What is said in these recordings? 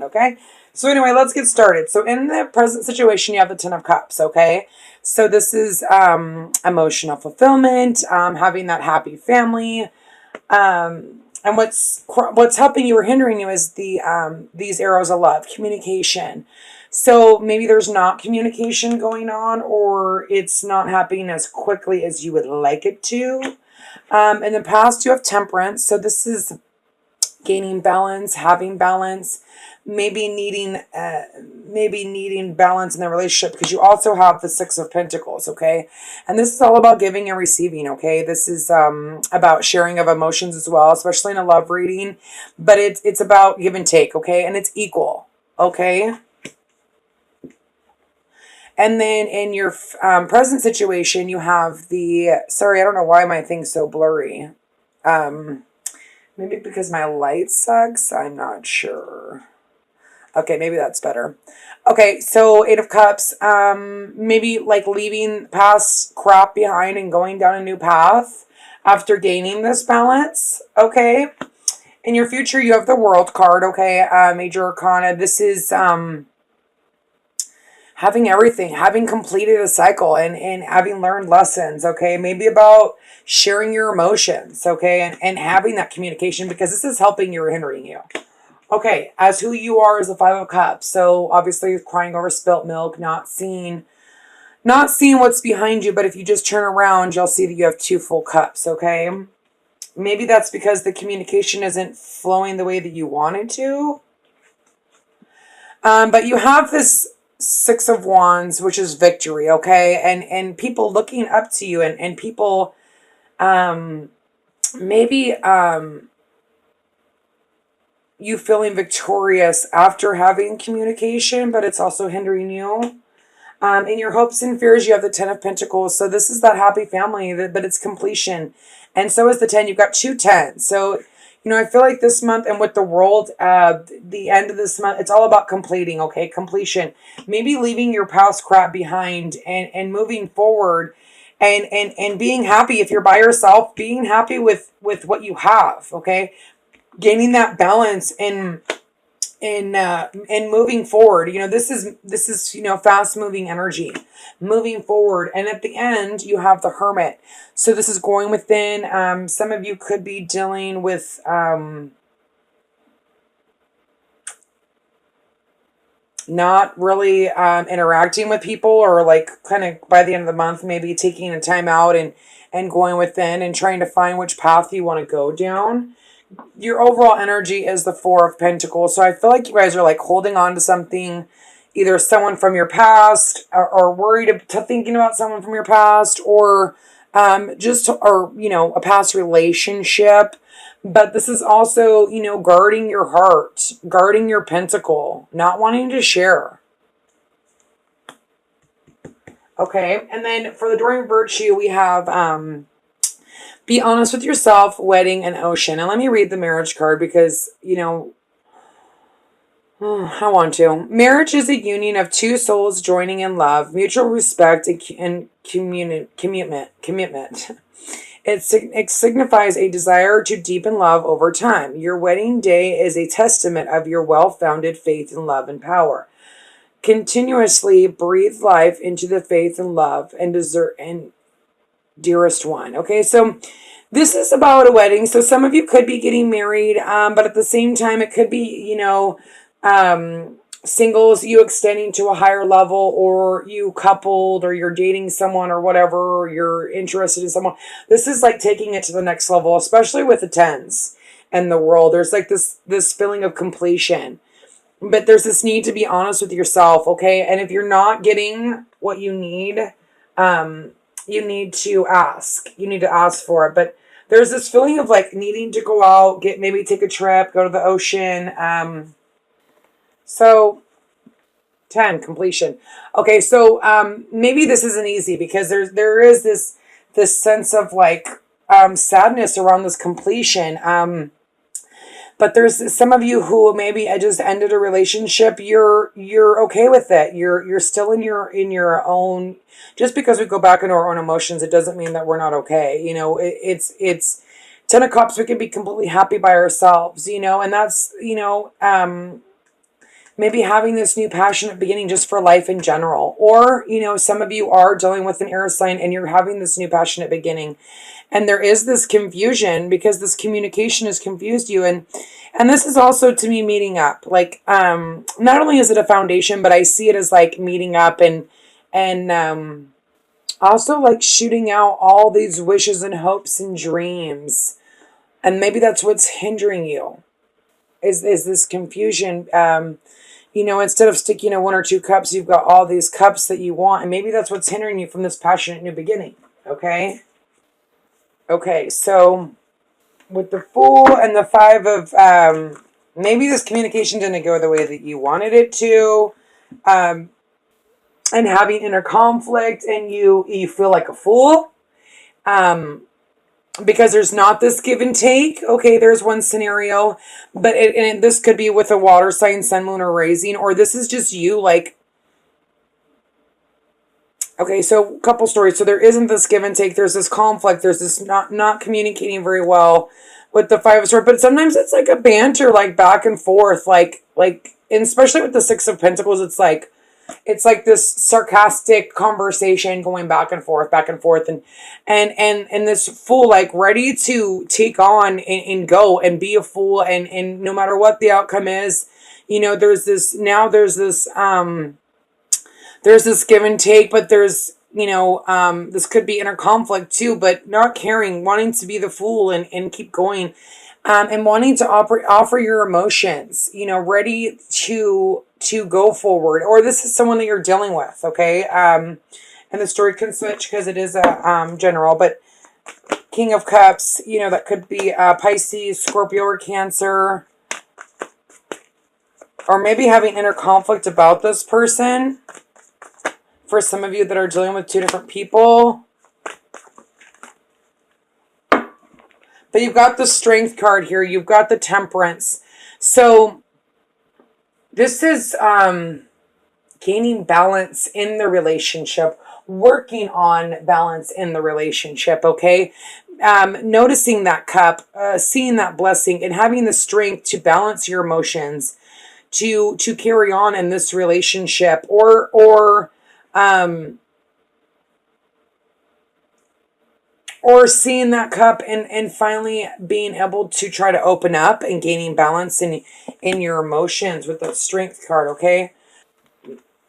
okay? So anyway, let's get started. So in the present situation, you have the Ten of Cups, okay? So this is emotional fulfillment, having that happy family, and what's helping you or hindering you is these arrows of love, communication. So maybe there's not communication going on, or it's not happening as quickly as you would like it to. In the past, you have temperance. So this is gaining balance, having balance, maybe needing balance in the relationship, because you also have the Six of Pentacles, okay? And this is all about giving and receiving, okay? This is about sharing of emotions as well, especially in a love reading, but it's about give and take, okay? And it's equal, okay? And then in your present situation, you have the, sorry, I don't know why my thing's so blurry. Maybe because my light sucks, I'm not sure. Okay, maybe that's better. Okay, so Eight of Cups, maybe like leaving past crap behind and going down a new path after gaining this balance, okay? In your future, you have the World card, okay? Major Arcana. This is having everything, having completed a cycle and having learned lessons, okay? Maybe about sharing your emotions, okay? And having that communication, because this is helping you or hindering you. Okay, as who you are is the Five of Cups. So obviously you're crying over spilt milk, not seeing what's behind you, but if you just turn around, you'll see that you have two full cups, okay? Maybe that's because the communication isn't flowing the way that you want it to. But you have this Six of Wands, which is victory, okay? And people looking up to you and people maybe you feeling victorious after having communication, but it's also hindering you. In your hopes and fears, you have the Ten of Pentacles. So this is that happy family, but it's completion. And so is the 10. You've got two tens. So, you know, I feel like this month and with the world, the end of this month, it's all about completing, okay? Completion. Maybe leaving your past crap behind and moving forward and being happy. If you're by yourself, being happy with what you have, okay? Gaining that balance and moving forward. You know, this is you know, fast moving energy, moving forward. And at the end, you have the Hermit. So this is going within. Some of you could be dealing with not really interacting with people, or like kind of by the end of the month, maybe taking a time out and going within and trying to find which path you want to go down. Your overall energy is the Four of Pentacles. So I feel like you guys are like holding on to something, either someone from your past, or worried to thinking about someone from your past, or you know, a past relationship. But this is also, you know, guarding your heart, guarding your pentacle, not wanting to share. Okay, and then for the Enduring Virtue, we have be honest with yourself, wedding, and ocean. And let me read the Marriage card because, you know, I want to. Marriage is a union of two souls joining in love, mutual respect, and commitment. It signifies a desire to deepen love over time. Your wedding day is a testament of your well-founded faith in love and power. Continuously breathe life into the faith and love and dearest one. Okay, so this is about a wedding. So some of you could be getting married, but at the same time, it could be, you know, singles, you extending to a higher level, or you coupled, or you're dating someone or whatever, or you're interested in someone. This is like taking it to the next level, especially with the tens and the world. There's like this feeling of completion, but there's this need to be honest with yourself, okay? And if you're not getting what you need, you need to ask. You need to ask for it. But there's this feeling of like needing to go out, maybe take a trip, go to the ocean. So 10, completion. Okay, so maybe this isn't easy because there is this sense of like sadness around this completion. But there's some of you who maybe just ended a relationship. You're okay with it. You're still in your own. Just because we go back into our own emotions, it doesn't mean that we're not okay. You know, it's 10 of Cups. We can be completely happy by ourselves. You know, and that's, you know, maybe having this new passionate beginning just for life in general. Or, you know, some of you are dealing with an air sign and you're having this new passionate beginning. And there is this confusion because this communication has confused you. And this is also to me meeting up. Like, not only is it a foundation, but I see it as like meeting up and also like shooting out all these wishes and hopes and dreams. And maybe that's what's hindering you is this confusion. You know, instead of sticking to one or two cups, you've got all these cups that you want. And maybe that's what's hindering you from this passionate new beginning. Okay. Okay. So with the Fool and the Five of, maybe this communication didn't go the way that you wanted it to. And having inner conflict and you feel like a fool. Because there's not this give and take. Okay, there's one scenario, but this could be with a water sign, sun, moon, or rising, or this is just you like, okay, so a couple stories. So there isn't this give and take. There's this conflict. There's this not communicating very well with the Five of Swords, but sometimes it's like a banter, like back and forth, like, and especially with the Six of Pentacles, it's like this sarcastic conversation going back and forth, and this Fool like ready to take on and go and be a fool, and no matter what the outcome is, you know, there's this give and take, but there's, you know, this could be inner conflict too, but not caring, wanting to be the Fool and keep going, and wanting to offer your emotions, you know, ready to go forward. Or this is someone that you're dealing with, okay? And the story can switch because it is a general, but King of Cups, you know, that could be Pisces, Scorpio, or Cancer. Or maybe having inner conflict about this person. For some of you that are dealing with two different people. But you've got the Strength card here. You've got the Temperance. So this is gaining balance in the relationship, working on balance in the relationship, okay? Noticing that cup, seeing that blessing, and having the strength to balance your emotions, to carry on in this relationship, or seeing that cup and finally being able to try to open up and gaining balance in your emotions with the Strength card, okay?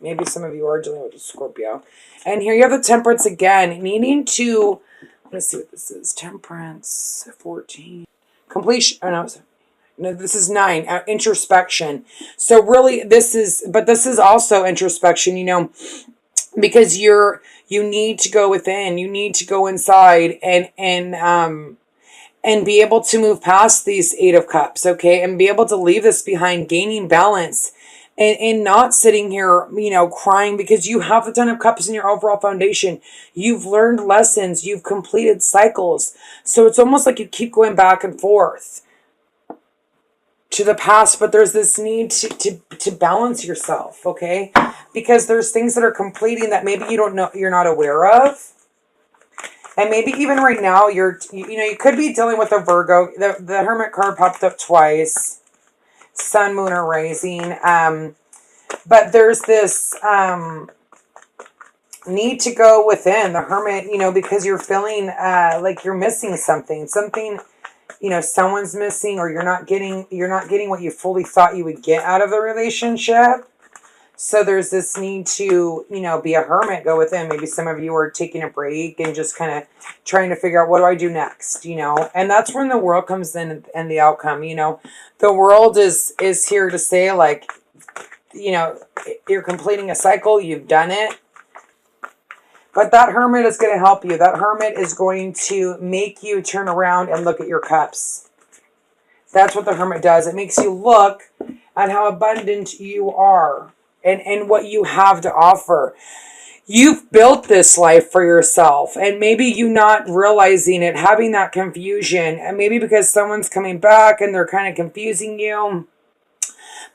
Maybe some of you are dealing with a Scorpio. And here you have the Temperance again, needing to, let's see what this is, Temperance, 14. Completion, oh no, this is 9, introspection. So really this is also introspection, you know, because you need to go within, you need to go inside and be able to move past these 8 of Cups, okay? And be able to leave this behind, gaining balance and not sitting here, you know, crying because you have the 10 of Cups in your overall foundation. You've learned lessons, you've completed cycles. So it's almost like you keep going back and forth to the past, but there's this need to balance yourself, okay? Because there's things that are completing that maybe you don't know, you're not aware of. And maybe even right now, you could be dealing with a Virgo. The Hermit card popped up twice. Sun, Moon, or Rising. But there's this need to go within the Hermit, you know, because you're feeling like you're missing something. Something, you know, someone's missing, or you're not getting what you fully thought you would get out of the relationship. So there's this need to, you know, be a hermit, go within. Maybe some of you are taking a break and just kind of trying to figure out, what do I do next, you know? And that's when the world comes in and the outcome, you know. The world is here to say, like, you know, you're completing a cycle, you've done it. But that hermit is going to help you. That hermit is going to make you turn around and look at your cups. That's what the hermit does. It makes you look at how abundant you are. And what you have to offer. You've built this life for yourself, and maybe you not realizing it, having that confusion, and maybe because someone's coming back and they're kind of confusing you.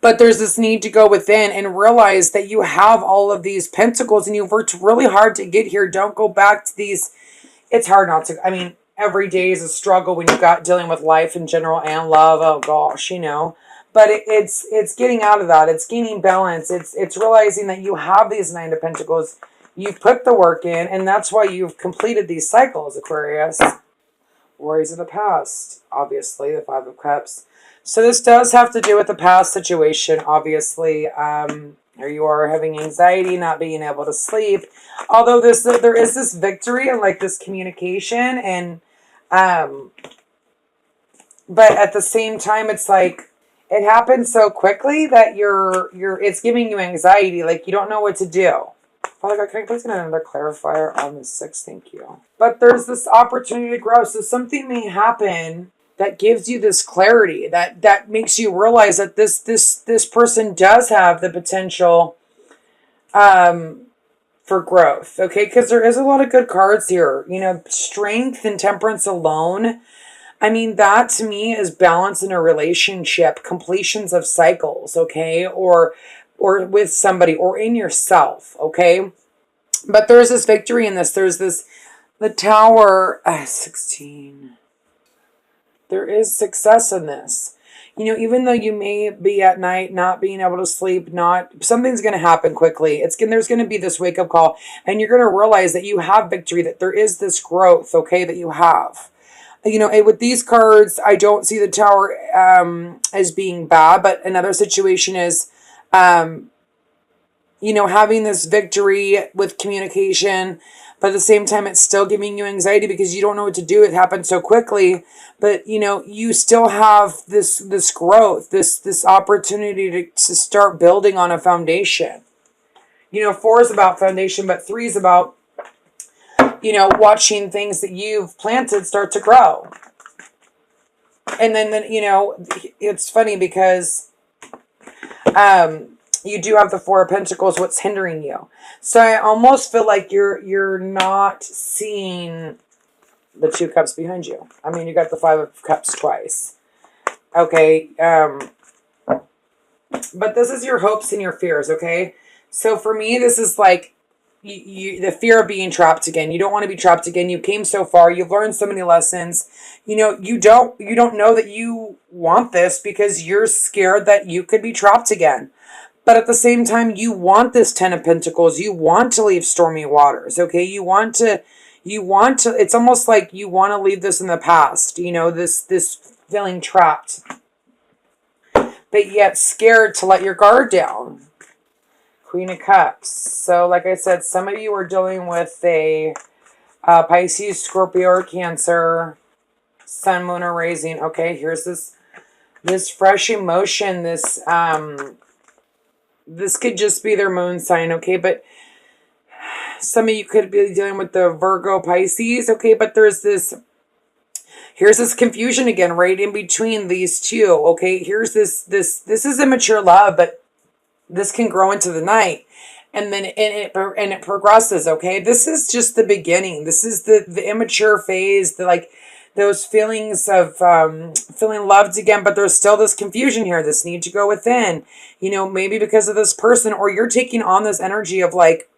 But there's this need to go within and realize that you have all of these pentacles and you've worked really hard to get here. Don't go back to these. It's hard not to. I mean, every day is a struggle when you've got dealing with life in general and love. Oh gosh, you know. But it's getting out of that. It's gaining balance. It's realizing that you have these Nine of Pentacles. You've put the work in, and that's why you've completed these cycles, Aquarius. Worries of the past, obviously, the Five of Cups. So this does have to do with the past situation, obviously. Or you are having anxiety, not being able to sleep. Although there is this victory and like this communication, and but at the same time, it's like it happens so quickly that it's giving you anxiety, like you don't know what to do. Father God, can I please get another clarifier on the 6? Thank you. But there's this opportunity to grow. So something may happen that gives you this clarity, that makes you realize that this person does have the potential for growth. Okay, because there is a lot of good cards here. You know, strength and temperance alone. I mean, that to me is balance in a relationship, completions of cycles, okay? Or with somebody or in yourself, okay? But there's this victory in this. There's this, the Tower, 16. There is success in this. You know, even though you may be at night not being able to sleep, something's going to happen quickly. There's going to be this wake-up call, and you're going to realize that you have victory, that there is this growth, okay, that you have. You know, with these cards, I don't see the Tower as being bad, but another situation is, you know, having this victory with communication, but at the same time, it's still giving you anxiety because you don't know what to do. It happened so quickly, but you know, you still have this growth, this opportunity to start building on a foundation. You know, 4 is about foundation, but 3 is about, you know, watching things that you've planted start to grow. And then you know, it's funny because you do have the 4 of Pentacles, what's hindering you. So I almost feel like you're not seeing the 2 cups behind you. I mean, you got the 5 of Cups twice. Okay. But this is your hopes and your fears, okay? So for me, this is like the fear of being trapped again. You don't want to be trapped again. You came so far. You've learned so many lessons. You know, you don't know that you want this because you're scared that you could be trapped again. But at the same time, you want this 10 of Pentacles. You want to leave stormy waters, okay? You want to, it's almost like you want to leave this in the past, you know, this feeling trapped. But yet scared to let your guard down. Queen of Cups. So like I said, some of you are dealing with a Pisces, Scorpio, or Cancer, Sun, Moon, or Rising. Okay, here's this fresh emotion, this could just be their moon sign, okay? But some of you could be dealing with the Virgo, Pisces, okay? But here's this confusion again, right in between these two, okay? Here's this is immature love, but this can grow into the night. And then it progresses, okay? This is just the beginning. This is the immature phase, like those feelings of feeling loved again, but there's still this confusion here, this need to go within, you know, maybe because of this person, or you're taking on this energy of like,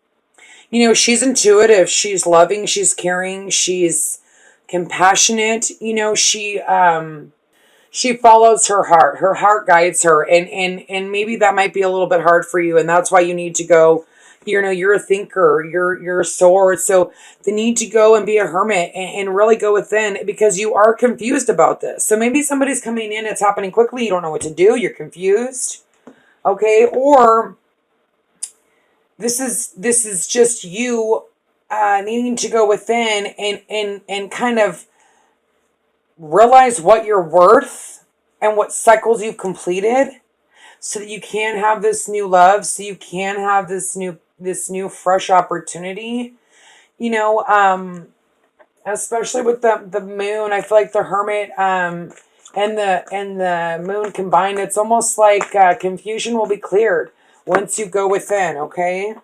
you know, she's intuitive, she's loving, she's caring, she's compassionate, you know, she follows her heart guides her, and maybe that might be a little bit hard for you, and that's why you need to go, you know, you're a thinker, you're a sword, so the need to go and be a hermit and really go within, because you are confused about this. So maybe somebody's coming in, it's happening quickly, you don't know what to do, you're confused, okay? Or this is just you needing to go within and kind of realize what you're worth and what cycles you've completed, so that you can have this new love, so you can have this new fresh opportunity, you know, especially with the moon. I feel like the Hermit and the moon combined, it's almost like confusion will be cleared once you go within, okay?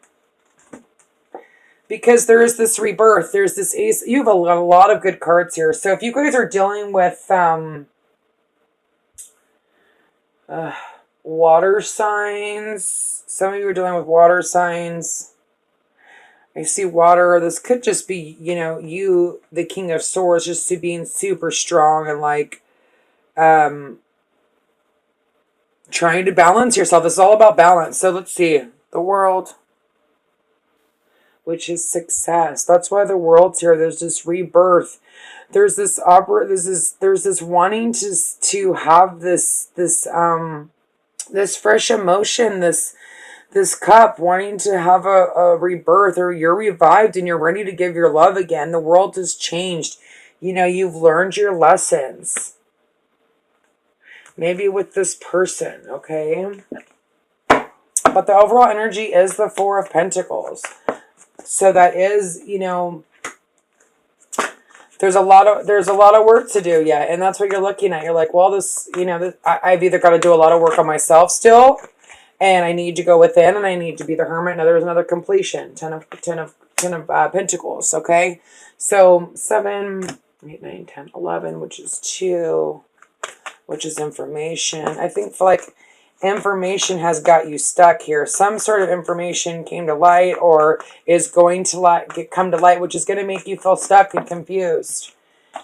Because there is this rebirth, there's this ace. You have a lot of good cards here. So if you guys are dealing with water signs, some of you are dealing with water signs. I see water. This could just be, you know, you, the King of Swords, just being super strong and like trying to balance yourself. It's all about balance. So let's see. The World, which is success. That's why the World's here. There's this rebirth. There's this there's this wanting to have this fresh emotion, this cup, wanting to have a rebirth, or you're revived and you're ready to give your love again. The world has changed. You know, you've learned your lessons. Maybe with this person, okay? But the overall energy is the Four of Pentacles. So that is, you know, there's a lot of work to do yet. And that's what you're looking at. You're like, well, this, you know, I've either got to do a lot of work on myself still, and I need to go within, and I need to be the hermit. Now there's another completion. Ten of Pentacles, okay? So 7, 8, 9, 10, 11, which is 2, which is information. I think for like information has got you stuck here. Some sort of information came to light or is going to come to light, which is going to make you feel stuck and confused.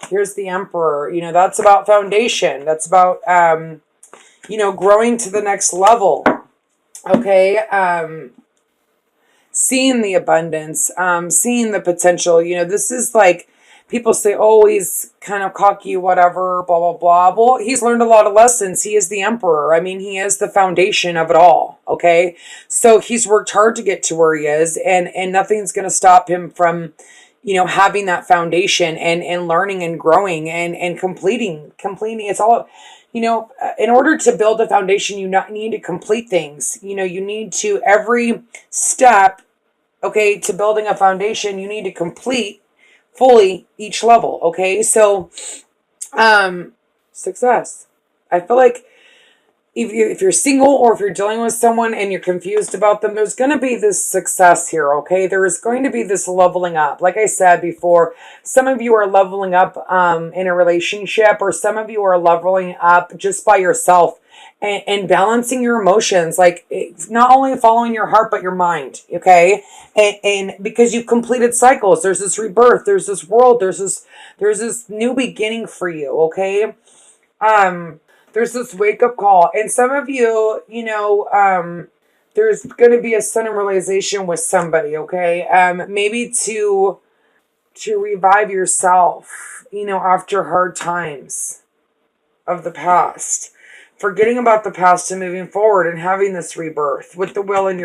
Here's the Emperor. You know, that's about foundation. That's about, you know, growing to the next level. Okay. Seeing the abundance, seeing the potential. You know, this is like, people say, oh, he's kind of cocky, whatever, blah, blah, blah. Well, he's learned a lot of lessons. He is the Emperor. I mean, he is the foundation of it all, okay? So he's worked hard to get to where he is, and nothing's going to stop him from, you know, having that foundation and learning and growing and completing. It's all, you know, in order to build a foundation, you need to complete things. You know, you need to, every step, okay, to building a foundation, you need to complete fully each level, okay? So, success. I feel like if you're single or if you're dealing with someone and you're confused about them, there's going to be this success here, okay? There is going to be this leveling up. Like I said before, some of you are leveling up in a relationship, or some of you are leveling up just by yourself. And balancing your emotions, like not only following your heart, but your mind, okay? And because you've completed cycles, there's this rebirth, there's this world, there's this new beginning for you, okay? There's this wake-up call. And some of you, you know, there's going to be a sudden realization with somebody, okay? Maybe to revive yourself, you know, after hard times of the past. Forgetting about the past and moving forward and having this rebirth with the world in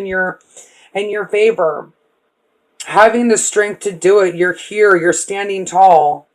your favor. Having the strength to do it. You're here, you're standing tall.